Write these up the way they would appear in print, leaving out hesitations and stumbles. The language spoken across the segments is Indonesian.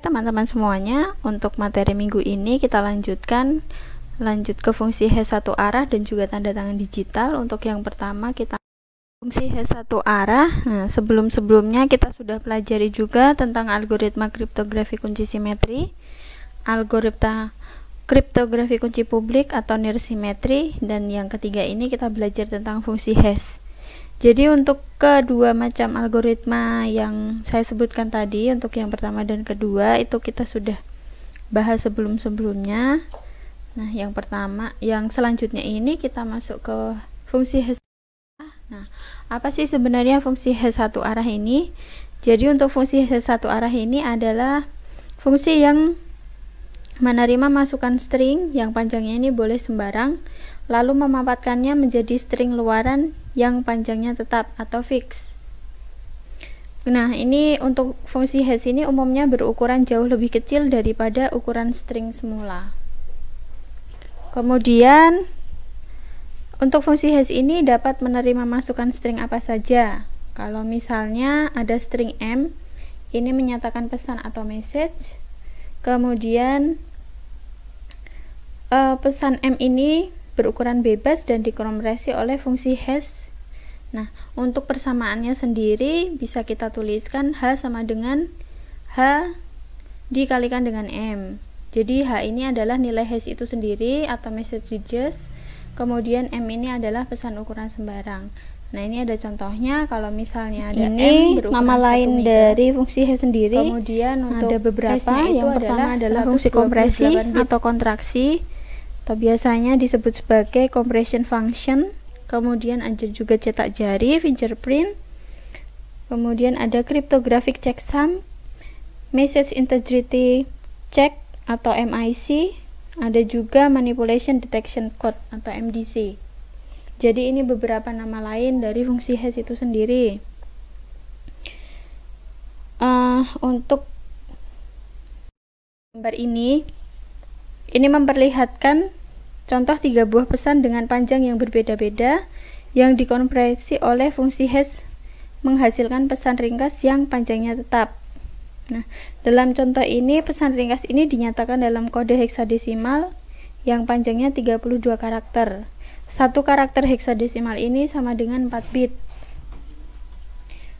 Teman-teman semuanya, untuk materi minggu ini kita lanjut ke fungsi hash satu arah dan juga tanda tangan digital. Untuk yang pertama kita fungsi hash satu arah. Nah, sebelumnya kita sudah pelajari juga tentang algoritma kriptografi kunci simetri, algoritma kriptografi kunci publik atau near simetri, dan yang ketiga ini kita belajar tentang fungsi hash. Jadi untuk kedua macam algoritma yang saya sebutkan tadi, untuk yang pertama dan kedua itu kita sudah bahas sebelumnya. Nah, yang selanjutnya ini kita masuk ke fungsi hash. Nah, apa sih sebenarnya fungsi hash satu arah ini? Jadi untuk fungsi hash satu arah ini adalah fungsi yang menerima masukan string yang panjangnya ini boleh sembarang, lalu memanfaatkannya menjadi string luaran yang panjangnya tetap atau fix. Nah, ini untuk fungsi hash ini umumnya berukuran jauh lebih kecil daripada ukuran string semula. Kemudian untuk fungsi hash ini dapat menerima masukan string apa saja. Kalau misalnya ada string M, ini menyatakan pesan atau message. Kemudian pesan M ini berukuran bebas dan dikompresi oleh fungsi hash. Nah, untuk persamaannya sendiri bisa kita tuliskan H sama dengan H dikalikan dengan M. Jadi H ini adalah nilai hash itu sendiri atau message digest. Kemudian M ini adalah pesan ukuran sembarang. Nah, ini ada contohnya. Kalau misalnya ada ini M nama lain dari fungsi hash sendiri. Kemudian untuk ada beberapa. Yang pertama adalah fungsi kompresi atau kontraksi, atau biasanya disebut sebagai compression function. Kemudian ada juga cetak jari, fingerprint. Kemudian ada cryptographic checksum, message integrity check atau MIC. Ada juga manipulation detection code atau MDC. Jadi ini beberapa nama lain dari fungsi hash itu sendiri. Untuk gambar ini memperlihatkan contoh 3 buah pesan dengan panjang yang berbeda-beda yang dikonversi oleh fungsi hash menghasilkan pesan ringkas yang panjangnya tetap. Nah, dalam contoh ini pesan ringkas ini dinyatakan dalam kode heksadesimal yang panjangnya 32 karakter. Satu karakter heksadesimal ini sama dengan 4 bit.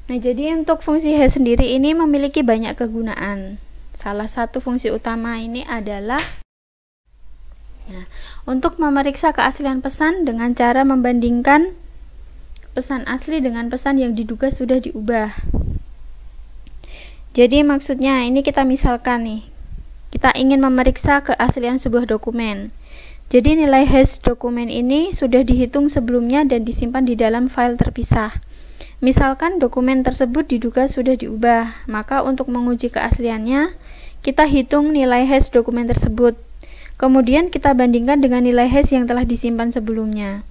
Nah, jadi untuk fungsi hash sendiri ini memiliki banyak kegunaan. Salah satu fungsi utama ini adalah untuk memeriksa keaslian pesan dengan cara membandingkan pesan asli dengan pesan yang diduga sudah diubah. Jadi maksudnya ini kita misalkan nih, kita ingin memeriksa keaslian sebuah dokumen. Jadi nilai hash dokumen ini sudah dihitung sebelumnya dan disimpan di dalam file terpisah. Misalkan dokumen tersebut diduga sudah diubah, maka untuk menguji keasliannya, kita hitung nilai hash dokumen tersebut. Kemudian kita bandingkan dengan nilai hash yang telah disimpan sebelumnya.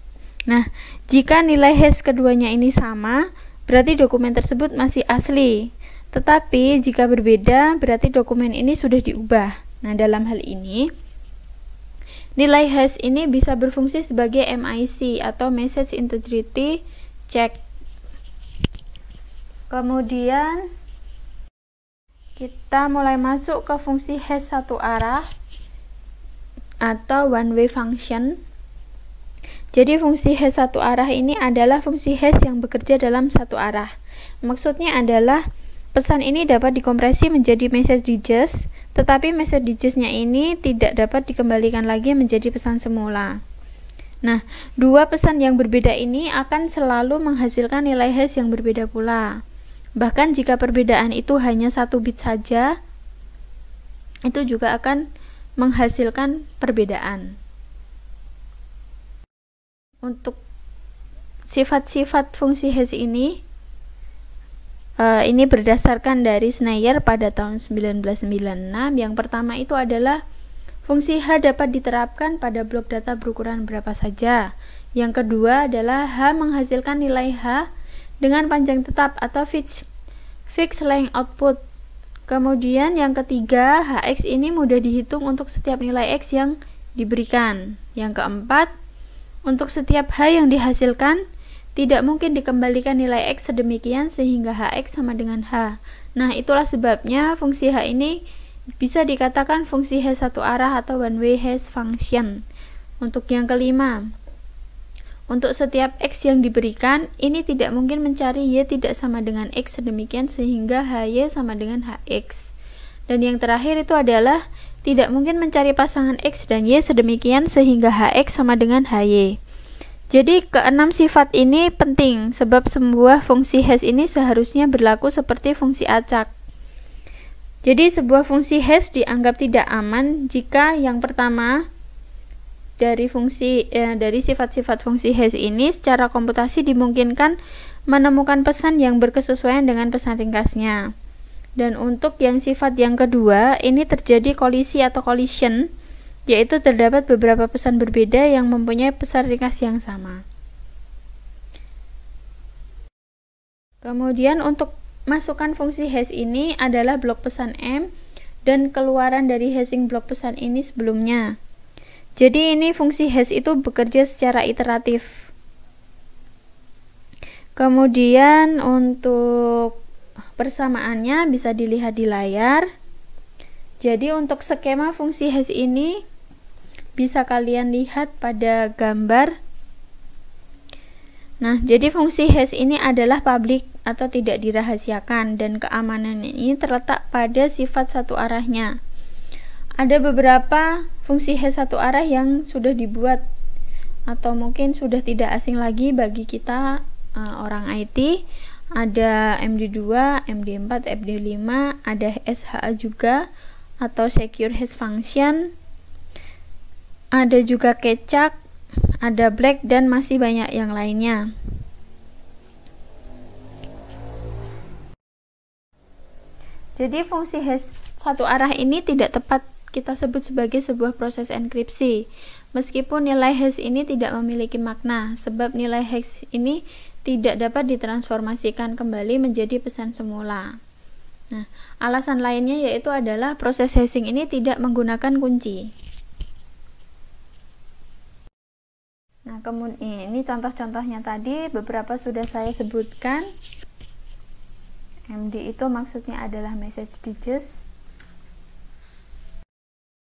Nah, jika nilai hash keduanya ini sama, berarti dokumen tersebut masih asli. Tetapi jika berbeda, berarti dokumen ini sudah diubah. Nah, dalam hal ini, nilai hash ini bisa berfungsi sebagai MIC atau message integrity check. Kemudian kita mulai masuk ke fungsi hash satu arah atau one way function. Jadi fungsi hash satu arah ini adalah fungsi hash yang bekerja dalam satu arah. Maksudnya adalah pesan ini dapat dikompresi menjadi message digest, tetapi message digest-nya ini tidak dapat dikembalikan lagi menjadi pesan semula. Nah, dua pesan yang berbeda ini akan selalu menghasilkan nilai hash yang berbeda pula. Bahkan jika perbedaan itu hanya 1 bit saja, itu juga akan menghasilkan perbedaan. Untuk sifat-sifat fungsi hash ini berdasarkan dari Sneyer pada tahun 1996. Yang pertama itu adalah fungsi H dapat diterapkan pada blok data berukuran berapa saja. Yang kedua adalah H menghasilkan nilai H dengan panjang tetap atau fixed length output. Kemudian yang ketiga, Hx ini mudah dihitung untuk setiap nilai X yang diberikan. Yang keempat, untuk setiap H yang dihasilkan tidak mungkin dikembalikan nilai X sedemikian sehingga Hx sama dengan H. Nah, itulah sebabnya fungsi H ini bisa dikatakan fungsi hash satu arah atau one way hash function. Untuk yang kelima, untuk setiap x yang diberikan, ini tidak mungkin mencari y tidak sama dengan x sedemikian sehingga hy sama dengan hx. Dan yang terakhir itu adalah tidak mungkin mencari pasangan x dan y sedemikian sehingga hx sama dengan hy. Jadi keenam sifat ini penting sebab sebuah fungsi hash ini seharusnya berlaku seperti fungsi acak. Jadi sebuah fungsi hash dianggap tidak aman jika yang pertama dari sifat-sifat fungsi hash ini secara komputasi dimungkinkan menemukan pesan yang berkesesuaian dengan pesan ringkasnya. Dan untuk yang sifat yang kedua, ini terjadi kolisi atau collision, yaitu terdapat beberapa pesan berbeda yang mempunyai pesan ringkas yang sama. Kemudian untuk masukan fungsi hash ini adalah blok pesan M dan keluaran dari hashing blok pesan ini sebelumnya. Jadi ini fungsi hash itu bekerja secara iteratif. Kemudian untuk persamaannya bisa dilihat di layar. Jadi untuk skema fungsi hash ini bisa kalian lihat pada gambar. Nah, jadi fungsi hash ini adalah public atau tidak dirahasiakan dan keamanan ini terletak pada sifat satu arahnya. Ada beberapa fungsi hash satu arah yang sudah dibuat atau mungkin sudah tidak asing lagi bagi kita orang IT. Ada MD2, MD4, MD5, ada SHA juga atau secure hash function. Ada juga kecak, ada black dan masih banyak yang lainnya. Jadi fungsi hash satu arah ini tidak tepat kita sebut sebagai sebuah proses enkripsi, meskipun nilai hash ini tidak memiliki makna, sebab nilai hash ini tidak dapat ditransformasikan kembali menjadi pesan semula. Nah, alasan lainnya yaitu adalah proses hashing ini tidak menggunakan kunci. Nah, kemudian ini contoh-contohnya tadi beberapa sudah saya sebutkan. MD itu maksudnya adalah message digest.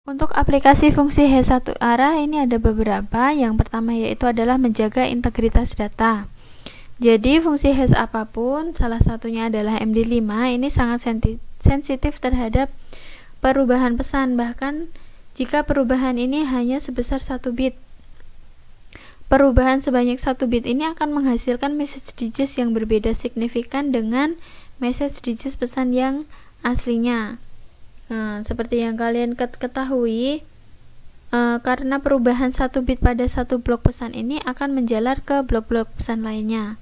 Untuk aplikasi fungsi hash satu arah ini ada beberapa. Yang pertama yaitu adalah menjaga integritas data. Jadi fungsi hash apapun, salah satunya adalah MD5, ini sangat sensitif terhadap perubahan pesan, bahkan jika perubahan ini hanya sebesar 1 bit. Perubahan sebanyak 1 bit ini akan menghasilkan message digest yang berbeda signifikan dengan message digest pesan yang aslinya. Seperti yang kalian ketahui, karena perubahan 1 bit pada satu blok pesan ini akan menjalar ke blok-blok pesan lainnya.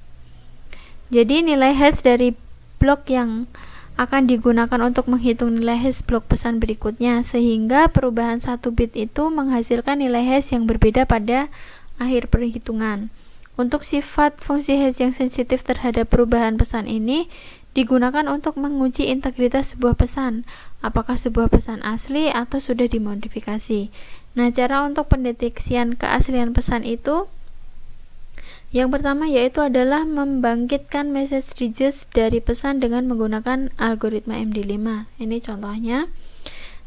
Jadi nilai hash dari blok yang akan digunakan untuk menghitung nilai hash blok pesan berikutnya, sehingga perubahan 1 bit itu menghasilkan nilai hash yang berbeda pada akhir perhitungan. Untuk sifat fungsi hash yang sensitif terhadap perubahan pesan ini digunakan untuk menguji integritas sebuah pesan, apakah sebuah pesan asli atau sudah dimodifikasi. Nah, cara untuk pendeteksian keaslian pesan itu yang pertama yaitu adalah membangkitkan message digest dari pesan dengan menggunakan algoritma MD5. Ini contohnya.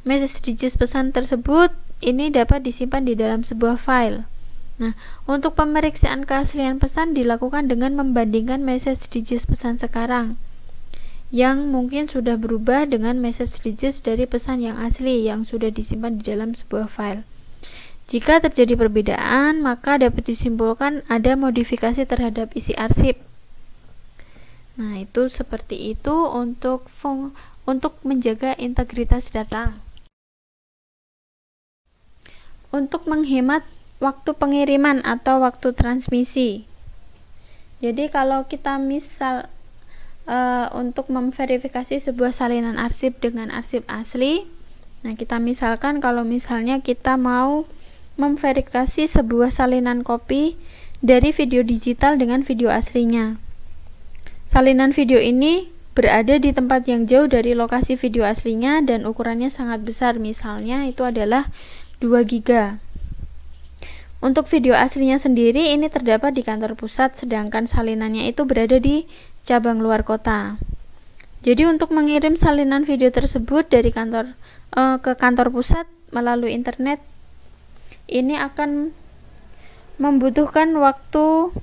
Message digest pesan tersebut ini dapat disimpan di dalam sebuah file. Nah, untuk pemeriksaan keaslian pesan dilakukan dengan membandingkan message digest pesan sekarang yang mungkin sudah berubah dengan message digest dari pesan yang asli yang sudah disimpan di dalam sebuah file. Jika terjadi perbedaan, maka dapat disimpulkan ada modifikasi terhadap isi arsip. Nah, itu seperti itu untuk menjaga integritas data. Untuk menghemat waktu pengiriman atau waktu transmisi. Jadi kalau kita misal untuk memverifikasi sebuah salinan arsip dengan arsip asli, nah kita misalkan kalau misalnya kita mau memverifikasi sebuah salinan kopi dari video digital dengan video aslinya. Salinan video ini berada di tempat yang jauh dari lokasi video aslinya dan ukurannya sangat besar, misalnya itu adalah 2 GB. Untuk video aslinya sendiri ini terdapat di kantor pusat, sedangkan salinannya itu berada di cabang luar kota. Jadi untuk mengirim salinan video tersebut dari kantor ke kantor pusat melalui internet, ini akan membutuhkan waktu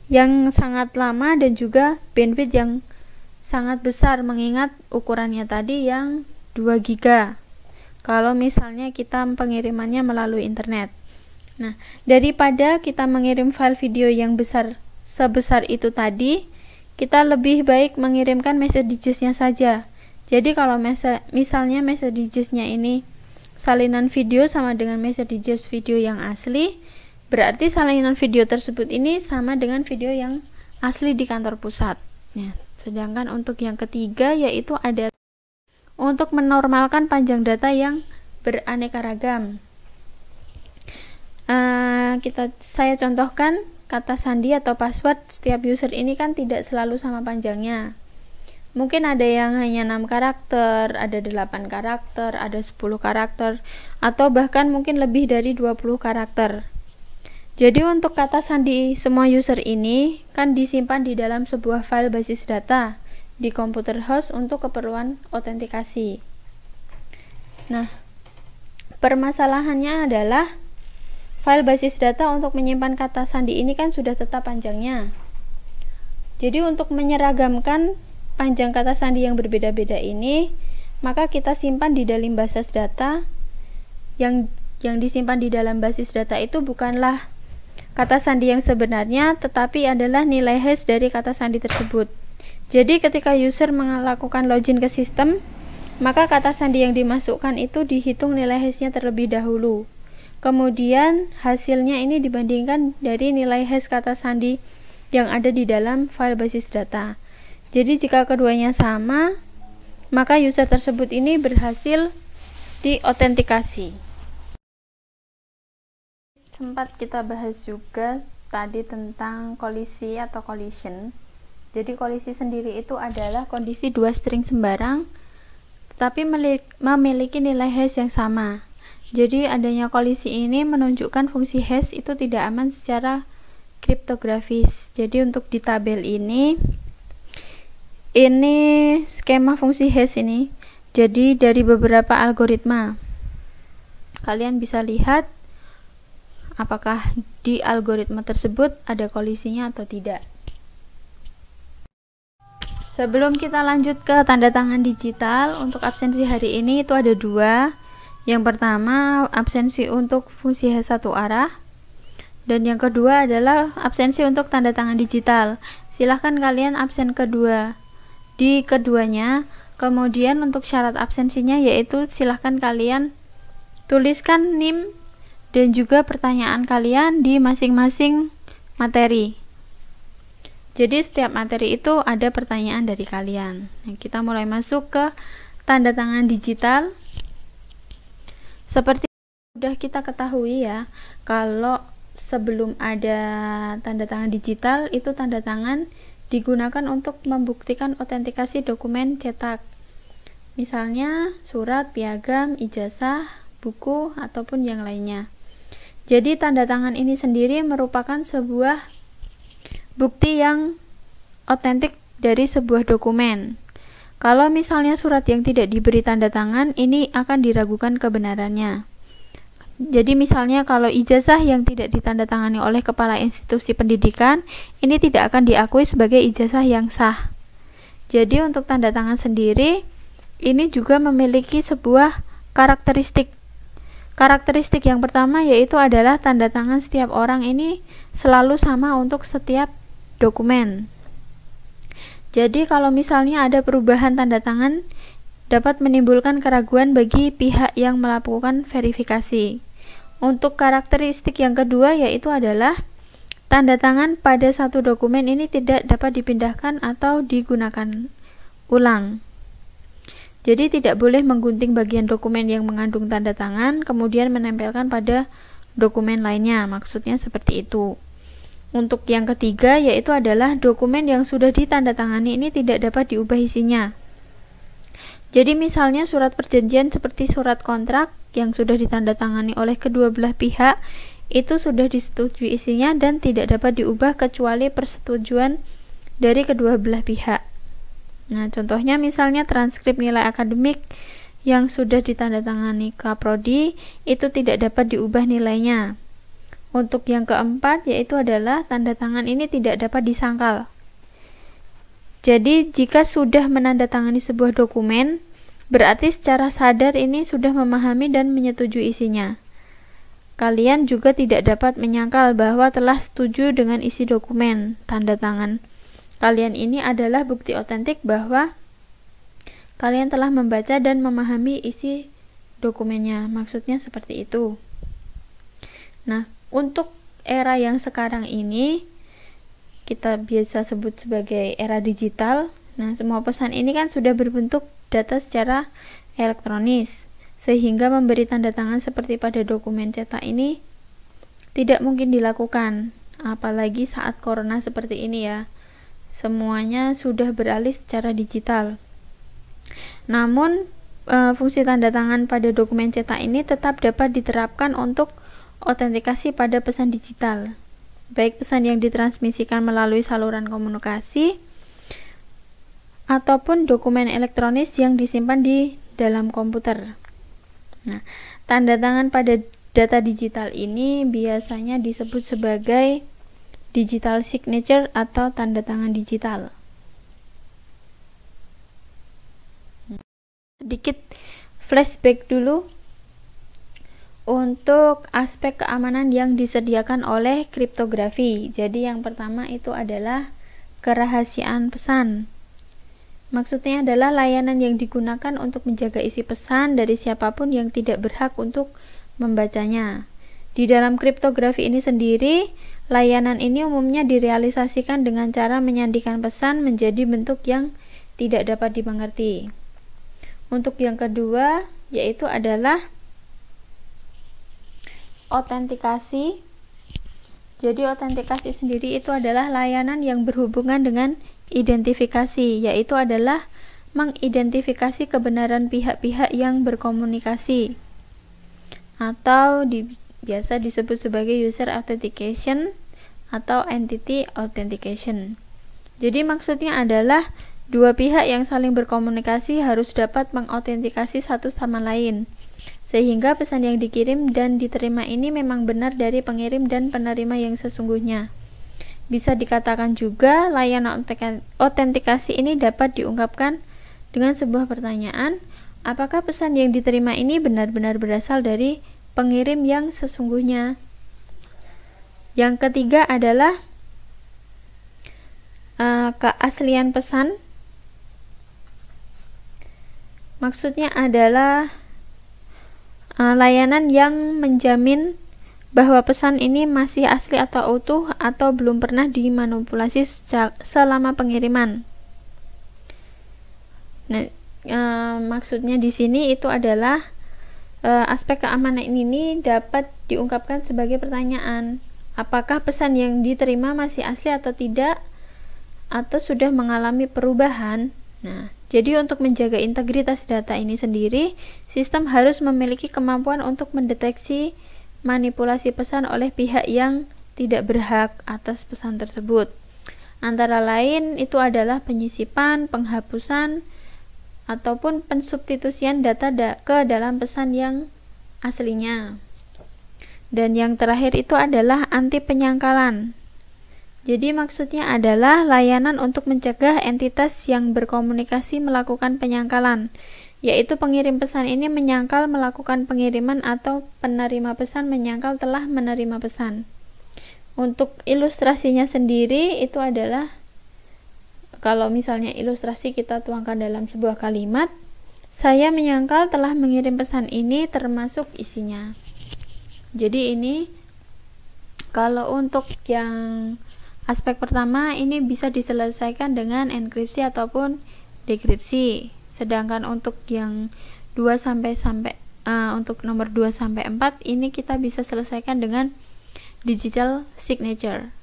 yang sangat lama dan juga bandwidth yang sangat besar, mengingat ukurannya tadi yang 2 GB kalau misalnya kita pengirimannya melalui internet. Nah, daripada kita mengirim file video yang sebesar itu tadi, kita lebih baik mengirimkan messages-nya saja. Jadi kalau misalnya messages-nya ini salinan video sama dengan messages video yang asli, berarti salinan video tersebut ini sama dengan video yang asli di kantor pusat. Nah, sedangkan untuk yang ketiga yaitu ada untuk menormalkan panjang data yang beraneka ragam. Saya contohkan kata sandi atau password setiap user ini kan tidak selalu sama panjangnya. Mungkin ada yang hanya 6 karakter, ada 8 karakter, ada 10 karakter, atau bahkan mungkin lebih dari 20 karakter. Jadi untuk kata sandi semua user ini kan disimpan di dalam sebuah file basis data di komputer host untuk keperluan autentikasi. Nah, permasalahannya adalah file basis data untuk menyimpan kata sandi ini kan sudah tetap panjangnya. Jadi untuk menyeragamkan panjang kata sandi yang berbeda-beda ini, maka kita simpan di dalam basis data. Yang disimpan di dalam basis data itu bukanlah kata sandi yang sebenarnya, tetapi adalah nilai hash dari kata sandi tersebut. Jadi ketika user melakukan login ke sistem, maka kata sandi yang dimasukkan itu dihitung nilai hashnya terlebih dahulu. Kemudian hasilnya ini dibandingkan dari nilai hash kata sandi yang ada di dalam file basis data. Jadi jika keduanya sama, maka user tersebut ini berhasil diautentikasi. Sempat kita bahas juga tadi tentang kolisi atau collision. Jadi kolisi sendiri itu adalah kondisi dua string sembarang tetapi memiliki nilai hash yang sama. Jadi adanya kolisi ini menunjukkan fungsi hash itu tidak aman secara kriptografis. Jadi untuk di tabel ini skema fungsi hash ini. Jadi dari beberapa algoritma, kalian bisa lihat apakah di algoritma tersebut ada kolisinya atau tidak. Sebelum kita lanjut ke tanda tangan digital, untuk absensi hari ini itu ada 2. Yang pertama absensi untuk fungsi hash satu arah, dan yang kedua adalah absensi untuk tanda tangan digital. Silahkan kalian absen di keduanya. Kemudian untuk syarat absensinya yaitu silahkan kalian tuliskan NIM dan juga pertanyaan kalian di masing-masing materi. Jadi setiap materi itu ada pertanyaan dari kalian. Nah, kita mulai masuk ke tanda tangan digital. Seperti sudah kita ketahui ya, kalau sebelum ada tanda tangan digital, itu tanda tangan digunakan untuk membuktikan autentikasi dokumen cetak. Misalnya surat, piagam, ijazah, buku, ataupun yang lainnya. Jadi tanda tangan ini sendiri merupakan sebuah bukti yang otentik dari sebuah dokumen. Kalau misalnya surat yang tidak diberi tanda tangan, ini akan diragukan kebenarannya. Jadi misalnya kalau ijazah yang tidak ditandatangani oleh kepala institusi pendidikan, ini tidak akan diakui sebagai ijazah yang sah. Jadi untuk tanda tangan sendiri, ini juga memiliki sebuah karakteristik. Karakteristik yang pertama yaitu adalah tanda tangan setiap orang ini selalu sama untuk setiap dokumen. Jadi kalau misalnya ada perubahan tanda tangan, dapat menimbulkan keraguan bagi pihak yang melakukan verifikasi. Untuk karakteristik yang kedua yaitu adalah tanda tangan pada satu dokumen ini tidak dapat dipindahkan atau digunakan ulang. Jadi tidak boleh menggunting bagian dokumen yang mengandung tanda tangan kemudian menempelkan pada dokumen lainnya. Maksudnya seperti itu. Untuk yang ketiga yaitu adalah dokumen yang sudah ditandatangani ini tidak dapat diubah isinya. Jadi misalnya surat perjanjian seperti surat kontrak yang sudah ditandatangani oleh kedua belah pihak itu sudah disetujui isinya dan tidak dapat diubah kecuali persetujuan dari kedua belah pihak. Nah, contohnya misalnya transkrip nilai akademik yang sudah ditandatangani Kaprodi itu tidak dapat diubah nilainya. Untuk yang keempat yaitu adalah tanda tangan ini tidak dapat disangkal. Jadi jika sudah menandatangani sebuah dokumen, berarti secara sadar ini sudah memahami dan menyetujui isinya. Kalian juga tidak dapat menyangkal bahwa telah setuju dengan isi dokumen. Tanda tangan kalian ini adalah bukti otentik bahwa kalian telah membaca dan memahami isi dokumennya. Maksudnya seperti itu. Nah, untuk era yang sekarang ini kita biasa sebut sebagai era digital. Nah, semua pesan ini kan sudah berbentuk data secara elektronis, sehingga memberi tanda tangan seperti pada dokumen cetak ini tidak mungkin dilakukan, apalagi saat corona seperti ini ya. Semuanya sudah beralih secara digital. Namun, fungsi tanda tangan pada dokumen cetak ini tetap dapat diterapkan untuk autentikasi pada pesan digital, baik pesan yang ditransmisikan melalui saluran komunikasi ataupun dokumen elektronis yang disimpan di dalam komputer. Nah, tanda tangan pada data digital ini biasanya disebut sebagai digital signature atau tanda tangan digital. Sedikit flashback dulu untuk aspek keamanan yang disediakan oleh kriptografi. Jadi yang pertama itu adalah kerahasiaan pesan. Maksudnya adalah layanan yang digunakan untuk menjaga isi pesan dari siapapun yang tidak berhak untuk membacanya. Di dalam kriptografi ini sendiri, layanan ini umumnya direalisasikan dengan cara menyandikan pesan menjadi bentuk yang tidak dapat dimengerti. Untuk yang kedua, yaitu adalah autentikasi. Jadi autentikasi sendiri itu adalah layanan yang berhubungan dengan identifikasi, yaitu adalah mengidentifikasi kebenaran pihak-pihak yang berkomunikasi, atau biasa disebut sebagai user authentication atau entity authentication. Jadi maksudnya adalah dua pihak yang saling berkomunikasi harus dapat mengautentikasi satu sama lain, sehingga pesan yang dikirim dan diterima ini memang benar dari pengirim dan penerima yang sesungguhnya. Bisa dikatakan juga layanan autentikasi ini dapat diungkapkan dengan sebuah pertanyaan, apakah pesan yang diterima ini benar-benar berasal dari pengirim yang sesungguhnya? Yang ketiga adalah keaslian pesan. Maksudnya adalah layanan yang menjamin bahwa pesan ini masih asli atau utuh atau belum pernah dimanipulasi selama pengiriman. Nah, maksudnya di sini itu adalah aspek keamanan ini dapat diungkapkan sebagai pertanyaan, apakah pesan yang diterima masih asli atau tidak, atau sudah mengalami perubahan. Nah, jadi untuk menjaga integritas data ini sendiri, sistem harus memiliki kemampuan untuk mendeteksi manipulasi pesan oleh pihak yang tidak berhak atas pesan tersebut. Antara lain itu adalah penyisipan, penghapusan, ataupun pensubstitusian data ke dalam pesan yang aslinya. Dan yang terakhir itu adalah anti penyangkalan. Jadi maksudnya adalah layanan untuk mencegah entitas yang berkomunikasi melakukan penyangkalan, yaitu pengirim pesan ini menyangkal melakukan pengiriman atau penerima pesan menyangkal telah menerima pesan. Untuk ilustrasinya sendiri itu adalah, kalau misalnya ilustrasi kita tuangkan dalam sebuah kalimat, saya menyangkal telah mengirim pesan ini termasuk isinya. Jadi ini kalau untuk yang aspek pertama ini bisa diselesaikan dengan enkripsi ataupun dekripsi. Sedangkan untuk yang untuk nomor 2 sampai 4 ini kita bisa selesaikan dengan digital signature.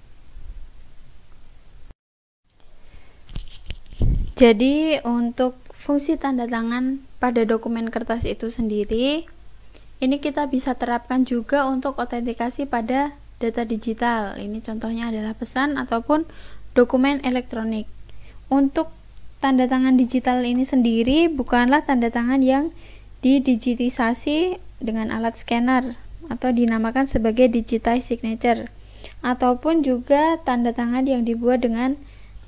Jadi untuk fungsi tanda tangan pada dokumen kertas itu sendiri, ini kita bisa terapkan juga untuk autentikasi pada data digital. Ini contohnya adalah pesan ataupun dokumen elektronik. Untuk tanda tangan digital ini sendiri bukanlah tanda tangan yang didigitisasi dengan alat scanner atau dinamakan sebagai digitized signature, ataupun juga tanda tangan yang dibuat dengan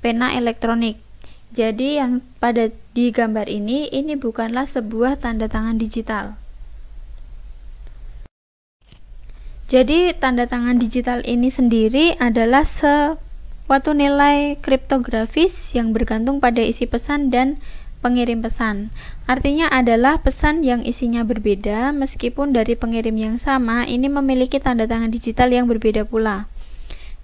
pena elektronik. Jadi yang pada di gambar ini bukanlah sebuah tanda tangan digital. Jadi tanda tangan digital ini sendiri adalah suatu nilai kriptografis yang bergantung pada isi pesan dan pengirim pesan. Artinya adalah pesan yang isinya berbeda meskipun dari pengirim yang sama ini memiliki tanda tangan digital yang berbeda pula.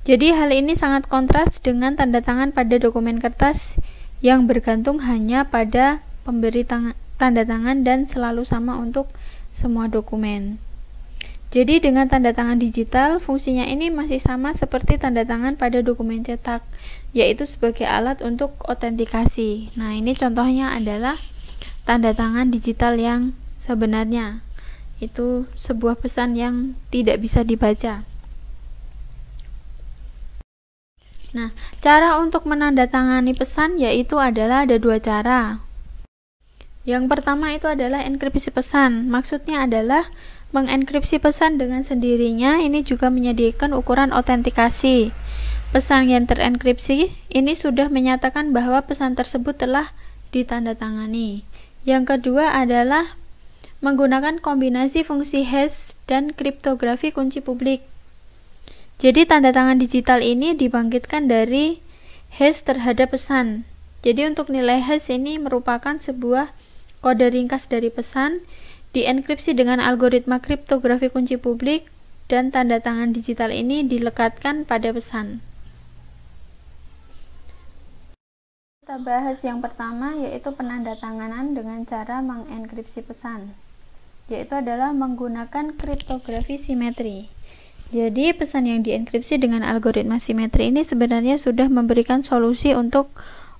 Jadi hal ini sangat kontras dengan tanda tangan pada dokumen kertas yang bergantung hanya pada pemberi tanda tangan dan selalu sama untuk semua dokumen. Jadi dengan tanda tangan digital, fungsinya ini masih sama seperti tanda tangan pada dokumen cetak, yaitu sebagai alat untuk autentikasi. Nah, ini contohnya adalah tanda tangan digital yang sebenarnya. Itu sebuah pesan yang tidak bisa dibaca. Nah, cara untuk menandatangani pesan yaitu adalah ada dua cara. Yang pertama itu adalah enkripsi pesan. Maksudnya adalah mengenkripsi pesan dengan sendirinya. Ini juga menyediakan ukuran autentikasi. Pesan yang terenkripsi ini sudah menyatakan bahwa pesan tersebut telah ditandatangani. Yang kedua adalah menggunakan kombinasi fungsi hash dan kriptografi kunci publik. Jadi tanda tangan digital ini dibangkitkan dari hash terhadap pesan. Jadi untuk nilai hash ini merupakan sebuah kode ringkas dari pesan, dienkripsi dengan algoritma kriptografi kunci publik, dan tanda tangan digital ini dilekatkan pada pesan. Kita bahas yang pertama, yaitu penandatanganan dengan cara mengenkripsi pesan, yaitu adalah menggunakan kriptografi simetri. Jadi pesan yang dienkripsi dengan algoritma simetri ini sebenarnya sudah memberikan solusi untuk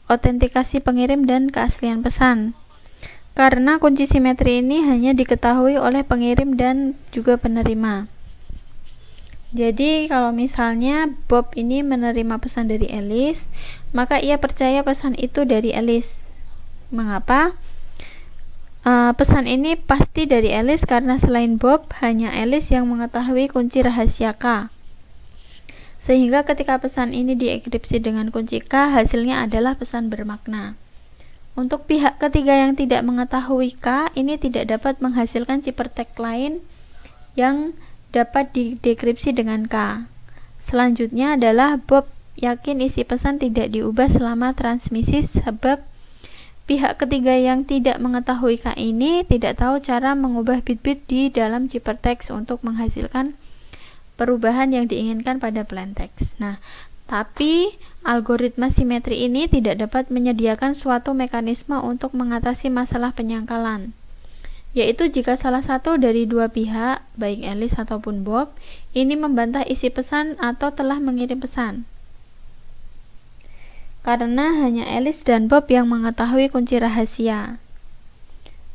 autentikasi pengirim dan keaslian pesan. Karena kunci simetri ini hanya diketahui oleh pengirim dan juga penerima. Jadi kalau misalnya Bob ini menerima pesan dari Alice, maka ia percaya pesan itu dari Alice. Mengapa? Pesan ini pasti dari Alice karena selain Bob, hanya Alice yang mengetahui kunci rahasia K. Sehingga ketika pesan ini dienkripsi dengan kunci K, hasilnya adalah pesan bermakna. Untuk pihak ketiga yang tidak mengetahui K, ini tidak dapat menghasilkan ciphertext lain yang dapat didekripsi dengan K. Selanjutnya adalah Bob yakin isi pesan tidak diubah selama transmisi sebab pihak ketiga yang tidak mengetahui K ini tidak tahu cara mengubah bit-bit di dalam ciphertext untuk menghasilkan perubahan yang diinginkan pada plaintext. Nah, tapi algoritma simetri ini tidak dapat menyediakan suatu mekanisme untuk mengatasi masalah penyangkalan, yaitu jika salah satu dari dua pihak, baik Alice ataupun Bob, ini membantah isi pesan atau telah mengirim pesan. Karena hanya Alice dan Bob yang mengetahui kunci rahasia.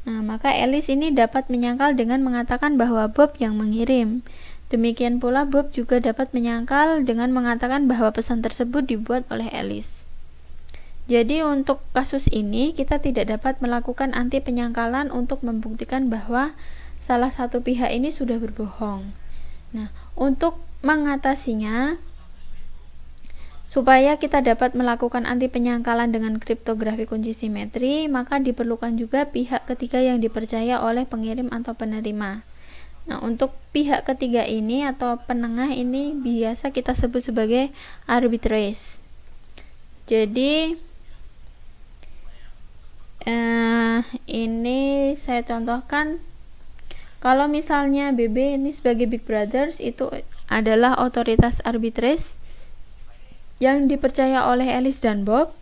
Nah, maka Alice ini dapat menyangkal dengan mengatakan bahwa Bob yang mengirim. Demikian pula Bob juga dapat menyangkal dengan mengatakan bahwa pesan tersebut dibuat oleh Alice. Jadi untuk kasus ini kita tidak dapat melakukan anti penyangkalan untuk membuktikan bahwa salah satu pihak ini sudah berbohong. Nah, untuk mengatasinya, supaya kita dapat melakukan anti penyangkalan dengan kriptografi kunci simetri, maka diperlukan juga pihak ketiga yang dipercaya oleh pengirim atau penerima. Nah, untuk pihak ketiga ini atau penengah ini biasa kita sebut sebagai arbitrage. Jadi ini saya contohkan, kalau misalnya BB ini sebagai Big Brothers, itu adalah otoritas arbitrage yang dipercaya oleh Alice dan Bob.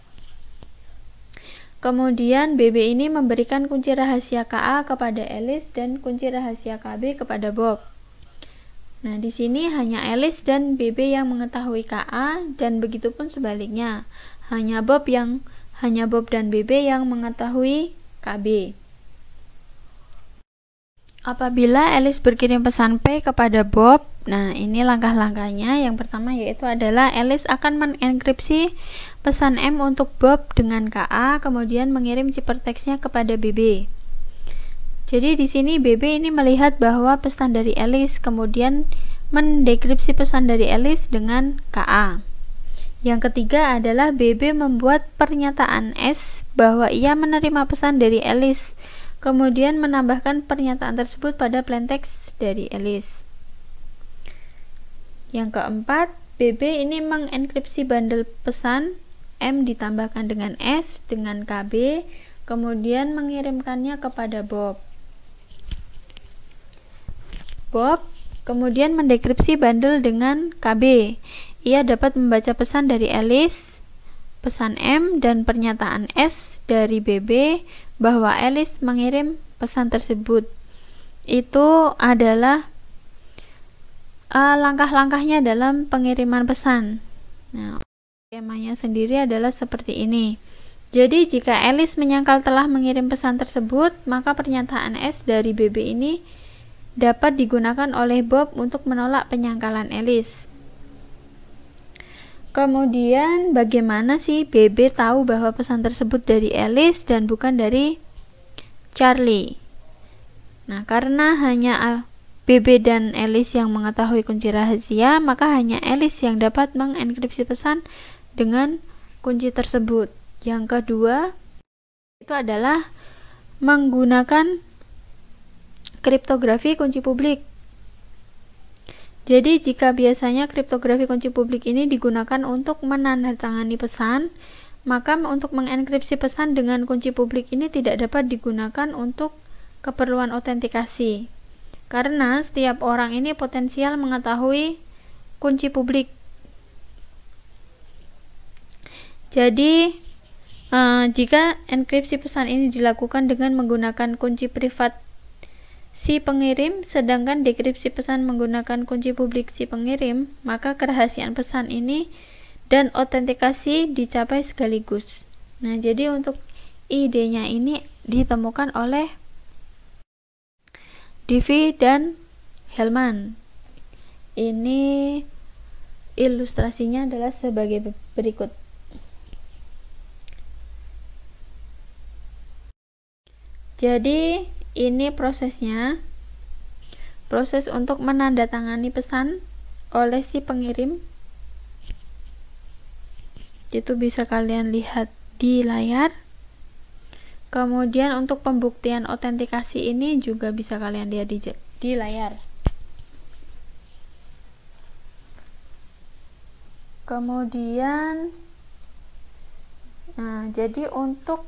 Kemudian BB ini memberikan kunci rahasia KA kepada Alice dan kunci rahasia KB kepada Bob. Nah, di sini hanya Alice dan BB yang mengetahui KA dan begitupun sebaliknya. Hanya Bob dan BB yang mengetahui KB. Apabila Alice berkirim pesan P kepada Bob, nah ini langkah-langkahnya. Yang pertama yaitu adalah Alice akan mengenkripsi pesan M untuk Bob dengan KA, kemudian mengirim ciphertextnya kepada BB. Jadi di sini BB ini melihat bahwa pesan dari Alice, kemudian mendekripsi pesan dari Alice dengan KA. Yang ketiga adalah BB membuat pernyataan S bahwa ia menerima pesan dari Alice, kemudian menambahkan pernyataan tersebut pada plaintext dari Alice. Yang keempat, BB ini mengenkripsi bundle pesan M ditambahkan dengan S dengan KB, kemudian mengirimkannya kepada Bob. Bob kemudian mendekripsi bundle dengan KB. Ia dapat membaca pesan dari Alice, pesan M, dan pernyataan S dari BB bahwa Alice mengirim pesan tersebut. Itu adalah langkah-langkahnya dalam pengiriman pesan. Nah, skemanya sendiri adalah seperti ini. Jadi jika Alice menyangkal telah mengirim pesan tersebut, maka pernyataan S dari BB ini dapat digunakan oleh Bob untuk menolak penyangkalan Alice. Kemudian bagaimana sih BB tahu bahwa pesan tersebut dari Alice dan bukan dari Charlie? Nah, karena hanya BB dan Alice yang mengetahui kunci rahasia, maka hanya Alice yang dapat mengenkripsi pesan dengan kunci tersebut. Yang kedua, itu adalah menggunakan kriptografi kunci publik. Jadi jika biasanya kriptografi kunci publik ini digunakan untuk menandatangani pesan, maka untuk mengenkripsi pesan dengan kunci publik ini tidak dapat digunakan untuk keperluan autentikasi. Karena setiap orang ini potensial mengetahui kunci publik. Jadi jika enkripsi pesan ini dilakukan dengan menggunakan kunci privat si pengirim, sedangkan dekripsi pesan menggunakan kunci publik si pengirim, maka kerahasiaan pesan ini dan autentikasi dicapai sekaligus. Nah, jadi untuk idenya ini ditemukan oleh Divie dan Hellman. Ini ilustrasinya adalah sebagai berikut. Jadi ini prosesnya, proses untuk menandatangani pesan oleh si pengirim. Itu bisa kalian lihat di layar. Kemudian untuk pembuktian autentikasi ini juga bisa kalian lihat di layar. Kemudian jadi untuk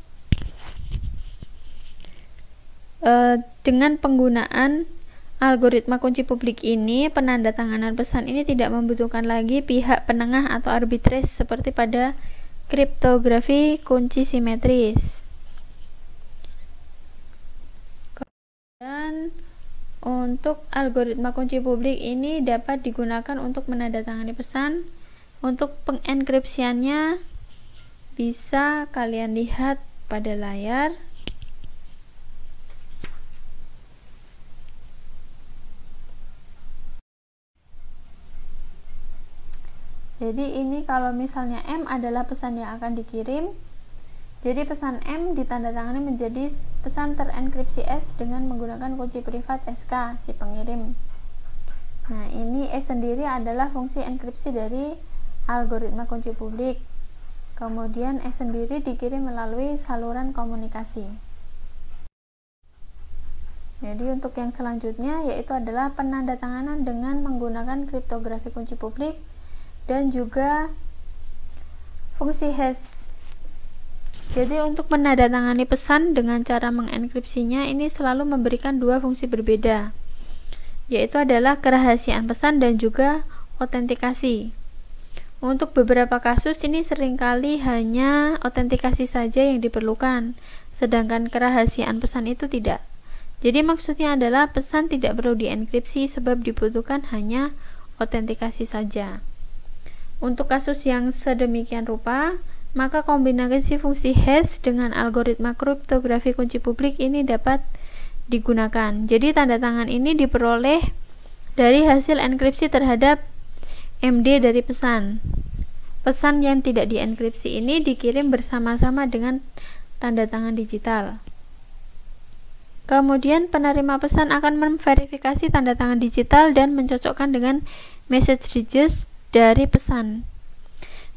dengan penggunaan algoritma kunci publik ini, penandatanganan pesan ini tidak membutuhkan lagi pihak penengah atau arbitris seperti pada kriptografi kunci simetris. Dan untuk algoritma kunci publik ini dapat digunakan untuk menandatangani pesan. Untuk pengenkripsiannya bisa kalian lihat pada layar. Jadi ini kalau misalnya M adalah pesan yang akan dikirim, jadi pesan M ditandatangani menjadi pesan terenkripsi S dengan menggunakan kunci privat SK si pengirim. Nah, ini S sendiri adalah fungsi enkripsi dari algoritma kunci publik. Kemudian S sendiri dikirim melalui saluran komunikasi. Jadi untuk yang selanjutnya yaitu adalah penandatanganan dengan menggunakan kriptografi kunci publik dan juga fungsi hash. Jadi untuk menandatangani pesan dengan cara mengenkripsinya ini selalu memberikan dua fungsi berbeda, yaitu adalah kerahasiaan pesan dan juga autentikasi. Untuk beberapa kasus ini seringkali hanya autentikasi saja yang diperlukan, sedangkan kerahasiaan pesan itu tidak. Jadi maksudnya adalah pesan tidak perlu dienkripsi sebab dibutuhkan hanya autentikasi saja. Untuk kasus yang sedemikian rupa, maka kombinasi fungsi hash dengan algoritma kriptografi kunci publik ini dapat digunakan. Jadi tanda tangan ini diperoleh dari hasil enkripsi terhadap MD dari pesan. Pesan yang tidak dienkripsi ini dikirim bersama-sama dengan tanda tangan digital. Kemudian penerima pesan akan memverifikasi tanda tangan digital dan mencocokkan dengan message digits dari pesan.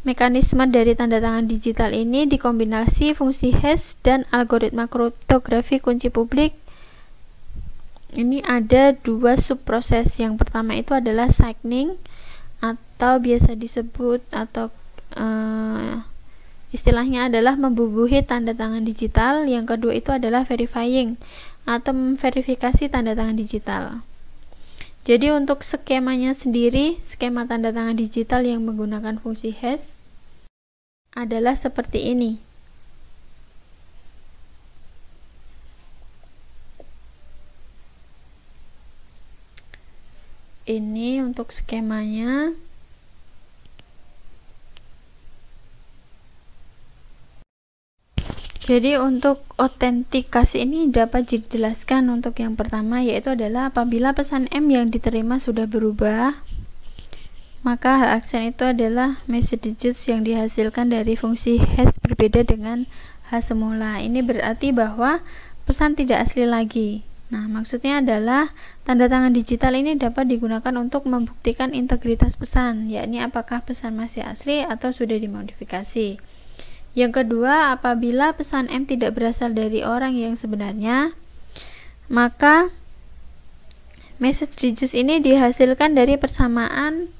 Mekanisme dari tanda tangan digital ini dikombinasi fungsi hash dan algoritma kriptografi kunci publik. Ini ada dua subproses. Yang pertama itu adalah signing atau biasa disebut atau istilahnya adalah membubuhi tanda tangan digital. Yang kedua itu adalah verifying atau memverifikasi tanda tangan digital. Jadi untuk skemanya sendiri, skema tanda tangan digital yang menggunakan fungsi hash adalah seperti ini. Ini untuk skemanya. Jadi untuk autentikasi ini dapat dijelaskan untuk yang pertama, yaitu adalah apabila pesan M yang diterima sudah berubah, maka hak aksen itu adalah message digits yang dihasilkan dari fungsi hash berbeda dengan hash semula. Ini berarti bahwa pesan tidak asli lagi. Nah, maksudnya adalah tanda tangan digital ini dapat digunakan untuk membuktikan integritas pesan, yakni apakah pesan masih asli atau sudah dimodifikasi. Yang kedua, apabila pesan M tidak berasal dari orang yang sebenarnya, maka message digits ini dihasilkan dari persamaan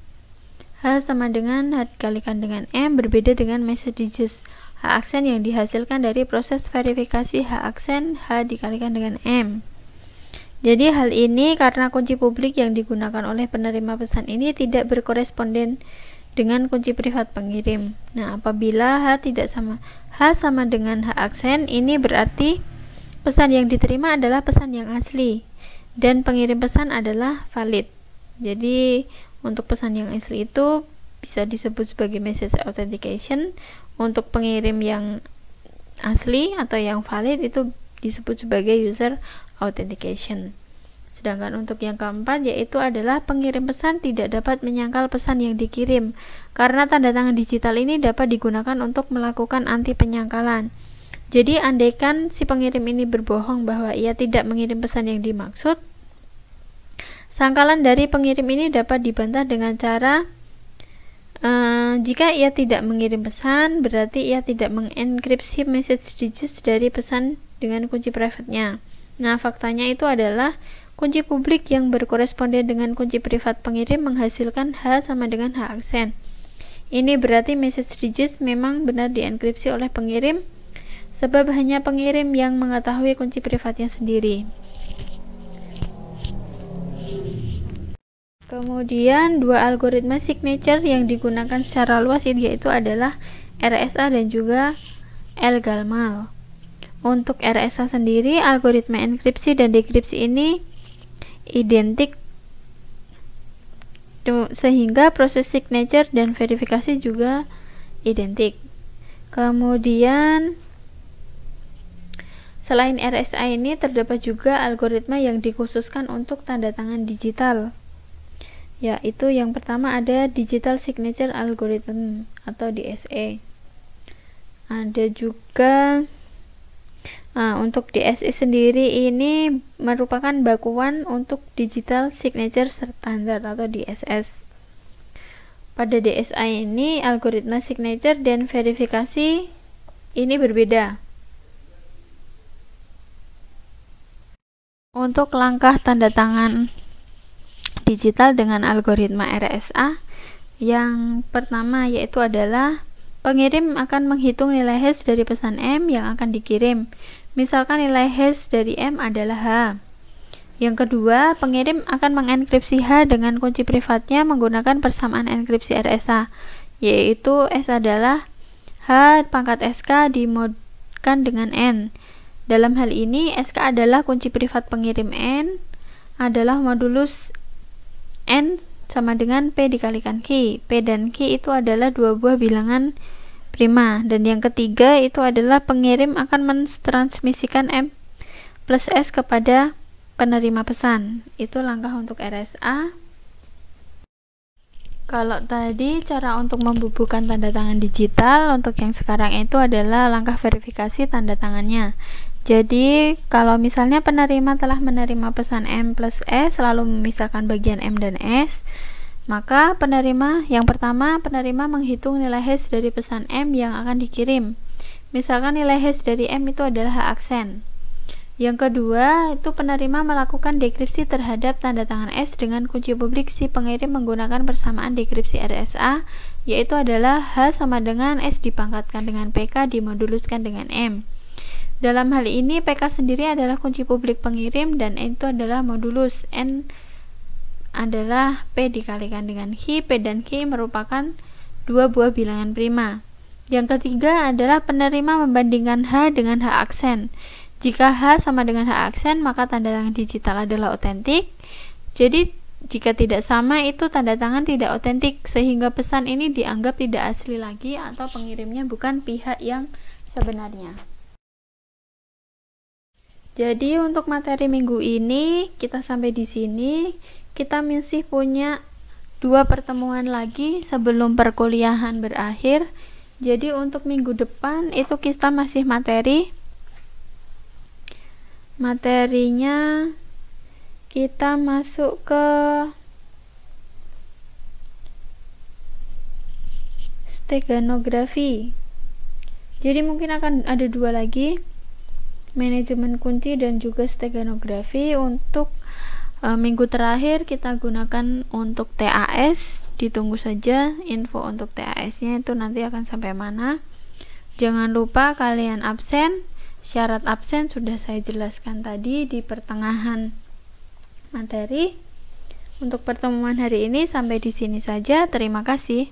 H sama dengan H dikalikan dengan M berbeda dengan message digits H aksen yang dihasilkan dari proses verifikasi H aksen H dikalikan dengan M. Jadi hal ini karena kunci publik yang digunakan oleh penerima pesan ini tidak berkoresponden dengan kunci privat pengirim. Nah, apabila H sama dengan H aksen, ini berarti pesan yang diterima adalah pesan yang asli dan pengirim pesan adalah valid. Jadi untuk pesan yang asli itu bisa disebut sebagai message authentication, untuk pengirim yang asli atau yang valid itu disebut sebagai user authentication. Sedangkan untuk yang keempat yaitu adalah pengirim pesan tidak dapat menyangkal pesan yang dikirim karena tanda tangan digital ini dapat digunakan untuk melakukan anti penyangkalan. Jadi andaikan si pengirim ini berbohong bahwa ia tidak mengirim pesan yang dimaksud, sangkalan dari pengirim ini dapat dibantah dengan cara jika ia tidak mengirim pesan, berarti ia tidak mengenkripsi message digits dari pesan dengan kunci private-nya. Nah, faktanya itu adalah kunci publik yang berkoresponden dengan kunci privat pengirim menghasilkan H sama dengan H aksen. Ini berarti message digits memang benar dienkripsi oleh pengirim, sebab hanya pengirim yang mengetahui kunci privatnya sendiri. Kemudian dua algoritma signature yang digunakan secara luas yaitu adalah RSA dan juga L-Galmal. Untuk RSA sendiri, algoritma enkripsi dan dekripsi ini identik sehingga proses signature dan verifikasi juga identik. Kemudian selain RSA ini terdapat juga algoritma yang dikhususkan untuk tanda tangan digital, yaitu yang pertama ada Digital Signature Algorithm atau DSA. Ada juga untuk DSA sendiri ini merupakan bakuan untuk Digital Signature Standard atau DSS. Pada DSA ini algoritma signature dan verifikasi ini berbeda. Untuk langkah tanda tangan digital dengan algoritma RSA, yang pertama yaitu adalah pengirim akan menghitung nilai hash dari pesan M yang akan dikirim. Misalkan nilai hash dari M adalah H. Yang kedua, pengirim akan mengenkripsi H dengan kunci privatnya menggunakan persamaan enkripsi RSA, yaitu S adalah H pangkat SK dimodkan dengan N. Dalam hal ini, SK adalah kunci privat pengirim N adalah modulus N sama dengan P dikalikan Q. P dan Q itu adalah dua buah bilangan prima. Dan yang ketiga itu adalah pengirim akan mentransmisikan M plus S kepada penerima pesan. Itu langkah untuk RSA. Kalau tadi cara untuk membubuhkan tanda tangan digital, untuk yang sekarang itu adalah langkah verifikasi tanda tangannya. Jadi kalau misalnya penerima telah menerima pesan M plus S lalu memisahkan bagian M dan S, maka yang pertama penerima menghitung nilai hash dari pesan M yang akan dikirim. Misalkan nilai hash dari M itu adalah H aksen. Yang kedua, itu penerima melakukan dekripsi terhadap tanda tangan S dengan kunci publik si pengirim menggunakan persamaan dekripsi RSA, yaitu adalah H sama dengan S dipangkatkan dengan PK dimoduluskan dengan M. Dalam hal ini, PK sendiri adalah kunci publik pengirim dan N itu adalah modulus. N adalah P dikalikan dengan Q, P dan Q merupakan dua buah bilangan prima. Yang ketiga adalah penerima membandingkan H dengan H aksen. Jika H sama dengan H aksen, maka tanda tangan digital adalah otentik. Jadi, jika tidak sama, itu tanda tangan tidak otentik, sehingga pesan ini dianggap tidak asli lagi atau pengirimnya bukan pihak yang sebenarnya. Jadi, untuk materi minggu ini, kita sampai di sini. Kita masih punya 2 pertemuan lagi sebelum perkuliahan berakhir. Jadi, untuk minggu depan, itu kita masih materinya kita masuk ke steganografi. Jadi mungkin akan ada 2 lagi, manajemen kunci dan juga steganografi. Untuk minggu terakhir kita gunakan untuk TAS. Ditunggu saja info untuk TAS-nya itu nanti akan sampai mana. Jangan lupa kalian absen. Syarat absen sudah saya jelaskan tadi di pertengahan materi. Untuk pertemuan hari ini sampai di sini saja. Terima kasih.